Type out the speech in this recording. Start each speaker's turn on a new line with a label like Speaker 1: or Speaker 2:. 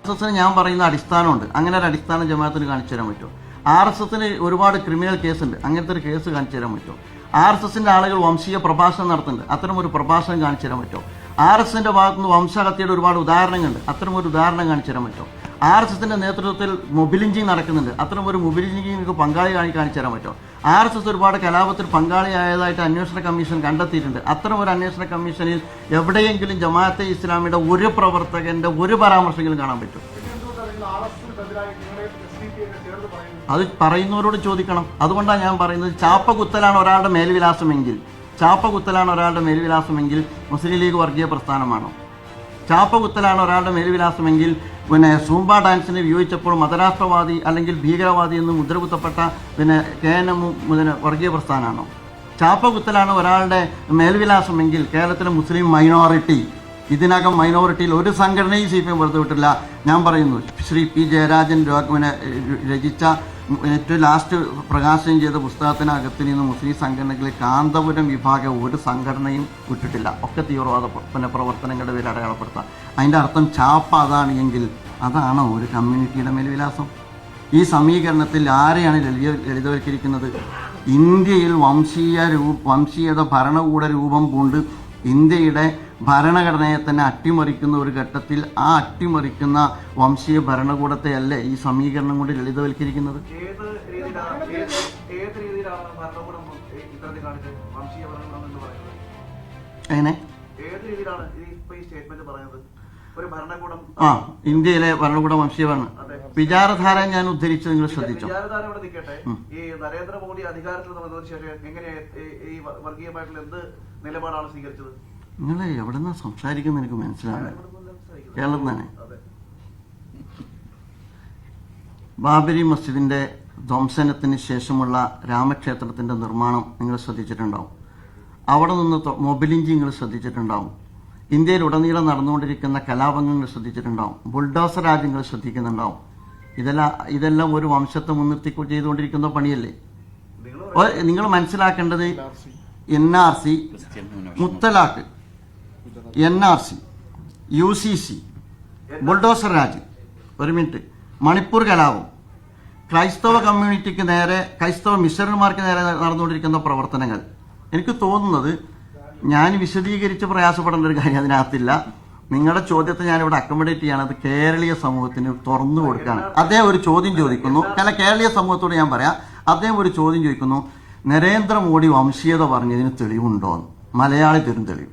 Speaker 1: RSSന് ഞാൻ പറയുന്ന അടിസ്ഥാനമുണ്ട്. അങ്ങനെ ഒരു അടിസ്ഥാനം ജമാഅത്തിന് കാണിച്ചു തരാൻ പറ്റുമോ? RSSന് ഒരുപാട് ക്രിമിനൽ കേസുണ്ട്. അങ്ങനത്തെ ഒരു കേസ് കാണിച്ചു തരാൻ പറ്റുമോ? RSSന്റെ ആളുകൾ വംശീയ പ്രഭാഷണം നടത്തുന്നുണ്ട്. അത്തരം ഒരു പ്രഭാഷണം കാണിച്ചു തരാൻ പറ്റുമോ? RSSന്റെ ഭാഗത്തുനിന്ന് വംശഹത്യയുടെ ഒരുപാട് ഉദാഹരണങ്ങളുണ്ട്. അത്തരം ഒരു ഉദാഹരണം കാണിച്ചു തരാൻ പറ്റുമോ? RSSന്റെ നേതൃത്വത്തിൽ മൊബിലിഞ്ചിങ് നടക്കുന്നുണ്ട്. അത്തരം ഒരു മൊബിലിഞ്ചിങ് പങ്കാളി കാണിച്ചു തരാൻ പറ്റുമോ? RSS ഒരുപാട് കലാപത്തിൽ പങ്കാളിയായതായിട്ട് അന്വേഷണ കമ്മീഷൻ കണ്ടെത്തിയിട്ടുണ്ട്. അത്തരം ഒരു അന്വേഷണ കമ്മീഷനിൽ എവിടെയെങ്കിലും ജമാഅത്തെ ഇസ്ലാമിയുടെ ഒരു പ്രവർത്തകന്റെ ഒരു പരാമർശമെങ്കിലും കാണാൻ പറ്റും? അത് പറയുന്നവരോട് ചോദിക്കണം. അതുകൊണ്ടാണ് ഞാൻ പറയുന്നത്, ചാപ്പ കുത്തലാണ് ഒരാളുടെ മേൽവിലാസമെങ്കിൽ മുസ്ലിം ലീഗ് വർഗീയ പ്രസ്ഥാനമാണോ? ചാപ്പ കുത്തലാണ് ഒരാളുടെ മേൽവിലാസമെങ്കിൽ സൂംബ ഡാൻസിനെ വിയോജിച്ചപ്പോൾ മതരാഷ്ട്രവാദി അല്ലെങ്കിൽ ഭീകരവാദി എന്ന് മുദ്രകുത്തപ്പെട്ട KNM വർഗീയ പ്രസ്ഥാനമാണോ? ചാപ്പ കുത്തലാണ് ഒരാളുടെ മേൽവിലാസമെങ്കിൽ കേരളത്തിലെ മുസ്ലിം മൈനോറിറ്റി, ഇതിനകം മൈനോറിറ്റിയിൽ ഒരു സംഘടനയും CPM വെറുതെ വിട്ടില്ല. ഞാൻ പറയുന്നു, ശ്രീ P. ജയരാജൻ രചിച്ച ഏറ്റവും ലാസ്റ്റ് പ്രകാശനം ചെയ്ത പുസ്തകത്തിനകത്ത് നിന്ന് മുസ്ലിം സംഘടനകളിൽ കാന്തപുരം വിഭാഗം ഒരു സംഘടനയും വിട്ടിട്ടില്ല. ഒക്കെ തീവ്രവാദ പ്രവർത്തനങ്ങളുടെ പേര് അടയാളപ്പെടുത്താം. അതിൻ്റെ അർത്ഥം ചാപ്പ അതാണ് എങ്കിൽ അതാണോ ഒരു കമ്മ്യൂണിറ്റിയുടെ മേൽവിലാസം? ഈ സമീകരണത്തിൽ ആരെയാണ് ലളിതവൽക്കരിക്കുന്നത്? ഇന്ത്യയിൽ വംശീയത ഭരണകൂട രൂപം കൊണ്ട് ഇന്ത്യയുടെ ഭരണഘടനയെ തന്നെ അട്ടിമറിക്കുന്ന ഒരു ഘട്ടത്തിൽ ആ അട്ടിമറിക്കുന്ന വംശീയ ഭരണകൂടത്തെ അല്ലേ ഈ സമീകരണം കൊണ്ട് ലളിതവൽക്കരിക്കുന്നത്? എങ്ങനെ ഇന്ത്യയിലെ ഭരണകൂടം വംശീയമാണ്. വിചാരധാര ഞാൻ ഉദ്ധരിച്ചത് നിങ്ങൾ ശ്രദ്ധിച്ചോ?
Speaker 2: ഈ നരേന്ദ്രമോദി അധികാരത്തിൽ വന്നതിന് ശേഷം എങ്ങനെ ഈ വർഗീയമായിട്ടുള്ള എന്ത് നിലപാടാണ് സ്വീകരിച്ചത്?
Speaker 1: നിങ്ങൾ എവിടെ നിന്നാ സംസാരിക്കുന്നത് എനിക്ക് മനസ്സിലാവില്ല. കേരളം തന്നെ. ബാബരി മസ്ജിദിന്റെ ധ്വംസനത്തിന് ശേഷമുള്ള രാമക്ഷേത്രത്തിന്റെ നിർമ്മാണം നിങ്ങൾ ശ്രദ്ധിച്ചിട്ടുണ്ടാവും. അവിടെ നിന്ന് മൊബിലിഞ്ചി നിങ്ങൾ ശ്രദ്ധിച്ചിട്ടുണ്ടാവും. ഇന്ത്യയിൽ ഉടനീളം നടന്നുകൊണ്ടിരിക്കുന്ന കലാപങ്ങൾ ശ്രദ്ധിച്ചിട്ടുണ്ടാവും. ബുൾഡോസർ രാജ്യങ്ങൾ ശ്രദ്ധിക്കുന്നുണ്ടാവും. ഇതെല്ലാം ഒരു വംശത്തെ മുൻനിർത്തി ചെയ്തുകൊണ്ടിരിക്കുന്ന പണിയല്ലേ? നിങ്ങൾ മനസ്സിലാക്കേണ്ടത് NRC, മുത്തലാഖ്, NRC, UCC, ബുൾഡോസർ രാജ്, ഒരു മിനിറ്റ്, മണിപ്പൂർ കലാപം, ക്രൈസ്തവ കമ്മ്യൂണിറ്റിക്ക് നേരെ, ക്രൈസ്തവ മിഷണറിമാർക്ക് നേരെ നടന്നുകൊണ്ടിരിക്കുന്ന പ്രവർത്തനങ്ങൾ. എനിക്ക് തോന്നുന്നത് ഞാൻ വിശദീകരിച്ച് പ്രയാസപ്പെടേണ്ട ഒരു കാര്യം അതിനകത്തില്ല. നിങ്ങളുടെ ചോദ്യത്തെ ഞാനിവിടെ അക്കോമഡേറ്റ് ചെയ്യാണ്. അത് കേരളീയ സമൂഹത്തിന് തുറന്നു കൊടുക്കുകയാണ്. അദ്ദേഹം ഒരു ചോദ്യം ചോദിക്കുന്നു. കേരളീയ സമൂഹത്തോട് ഞാൻ പറയാം, അദ്ദേഹം ഒരു ചോദ്യം ചോദിക്കുന്നു, നരേന്ദ്രമോദി വംശീയത പറഞ്ഞതിന് തെളിവുണ്ടോ? മലയാളി തരും തെളിവ്.